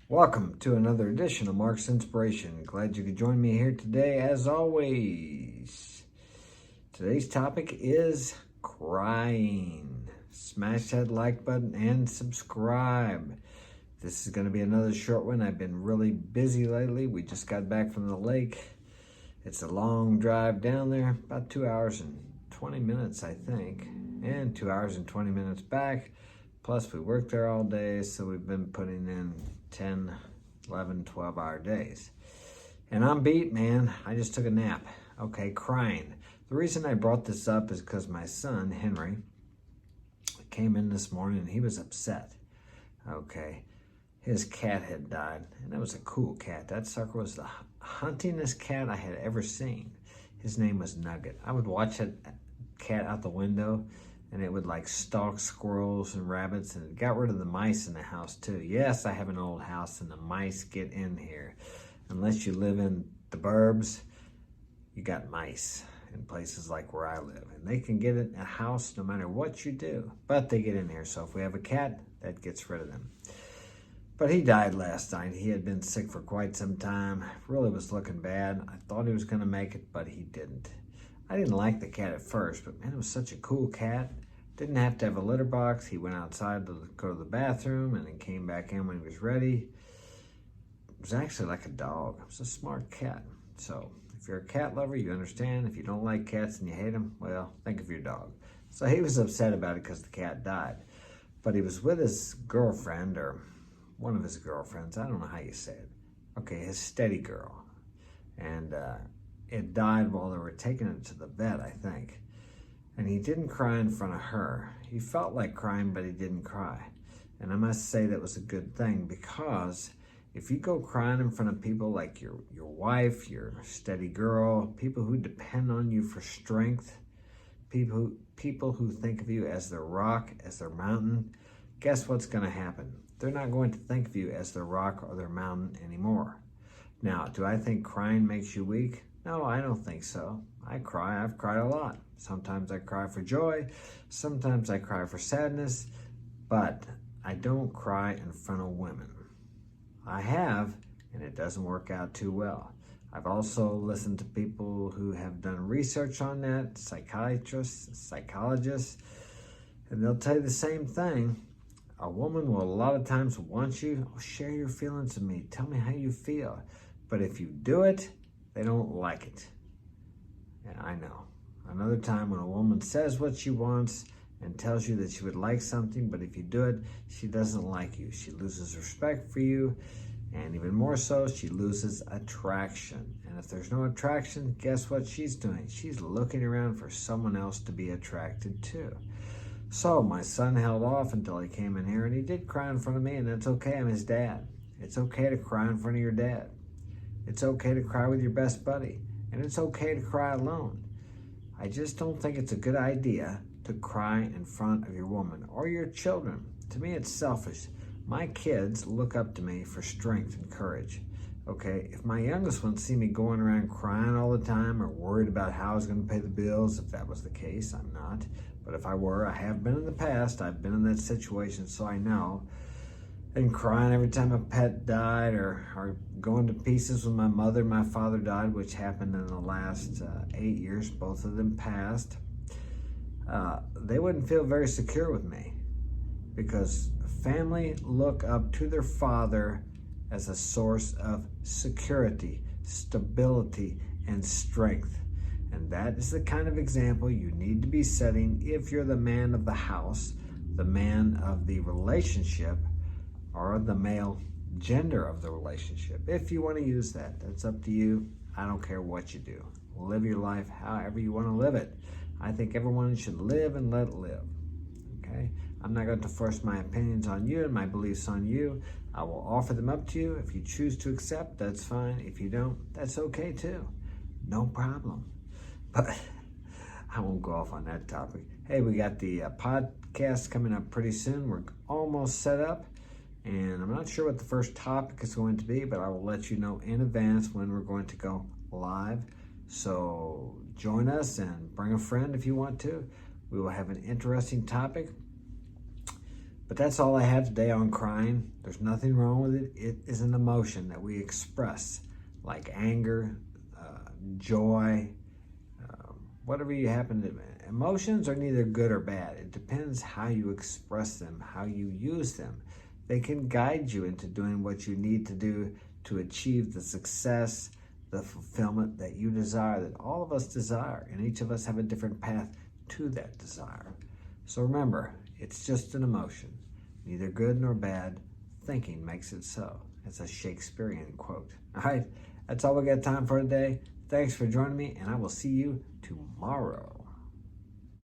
Welcome to another edition of Mark's Inspiration. Glad you could join me here today, as always. Today's topic is crying. Smash that like button and subscribe. This is going to be another short one. I've been really busy lately. We just got back from the lake. It's a long drive down there, about 2 hours and 20 minutes, I think, and 2 hours and 20 minutes back. Plus, we worked there all day, so we've been putting in 10, 11, 12-hour days. And I'm beat, man. I just took a nap. Okay, crying. The reason I brought this up is because my son, Henry, came in this morning and he was upset. Okay, his cat had died, and it was a cool cat. That sucker was the huntingest cat I had ever seen. His name was Nugget. I would watch that cat out the window, and it would like stalk squirrels and rabbits, and it got rid of the mice in the house too. Yes, I have an old house and the mice get in here. Unless you live in the burbs, you got mice in places like where I live, and they can get in a house no matter what you do, but they get in here. So if we have a cat, that gets rid of them. But he died last night. He had been sick for quite some time. Really was looking bad. I thought he was going to make it, but he didn't. I didn't like the cat at first, but man, it was such a cool cat. Didn't have to have a litter box. He went outside to go to the bathroom and then came back in when he was ready. It was actually like a dog. It was a smart cat. So if you're a cat lover, you understand. If you don't like cats and you hate them, well, think of your dog. So he was upset about it because the cat died. But he was with his girlfriend, or one of his girlfriends. I don't know how you say it. Okay, his steady girl. And it died while they were taking it to the vet, I think. And he didn't cry in front of her. He felt like crying, but he didn't cry. And I must say that was a good thing, because if you go crying in front of people like your wife, your steady girl, people who depend on you for strength, people who think of you as their rock, as their mountain, guess what's going to happen? They're not going to think of you as their rock or their mountain anymore. Now, do I think crying makes you weak? No, I don't think so. I cry. I've cried a lot. Sometimes I cry for joy. Sometimes I cry for sadness. But I don't cry in front of women. I have, and it doesn't work out too well. I've also listened to people who have done research on that, psychiatrists, psychologists, and they'll tell you the same thing. A woman will a lot of times want you, oh, share your feelings with me. Tell me how you feel. But if you do it, they don't like it. Yeah, I know. Another time when a woman says what she wants and tells you that she would like something, but if you do it, she doesn't like you. She loses respect for you, and even more so, she loses attraction. And if there's no attraction, guess what she's doing? She's looking around for someone else to be attracted to. So my son held off until he came in here, and he did cry in front of me, and that's okay. I'm his dad. It's okay to cry in front of your dad. It's okay to cry with your best buddy, and it's okay to cry alone. I just don't think it's a good idea to cry in front of your woman or your children. To me, it's selfish. My kids look up to me for strength and courage. Okay, if my youngest ones see me going around crying all the time or worried about how I was going to pay the bills, if that was the case, I'm not. But if I were, I have been in the past. I've been in that situation, so I know. And crying every time a pet died, or going to pieces when my mother and my father died, which happened in the last 8 years. Both of them passed. They wouldn't feel very secure with me, because family look up to their father as a source of security, stability, and strength. And that is the kind of example you need to be setting if you're the man of the house, the man of the relationship, or the male gender of the relationship. If you want to use that, that's up to you. I don't care what you do. Live your life however you want to live it. I think everyone should live and let live. Okay? I'm not going to force my opinions on you and my beliefs on you. I will offer them up to you. If you choose to accept, that's fine. If you don't, that's okay too. No problem. But I won't go off on that topic. Hey, we got the podcast coming up pretty soon. We're almost set up. And I'm not sure what the first topic is going to be, but I will let you know in advance when we're going to go live. So join us and bring a friend if you want to. We will have an interesting topic. But that's all I have today on crying. There's nothing wrong with it. It is an emotion that we express, like anger, joy, whatever you happen to. Emotions are neither good or bad. It depends how you express them, how you use them. They can guide you into doing what you need to do to achieve the success, the fulfillment that you desire, that all of us desire, and each of us have a different path to that desire. So remember, it's just an emotion, neither good nor bad. Thinking makes it so. It's a Shakespearean quote. All right, that's all we got time for today. Thanks for joining me, and I will see you tomorrow.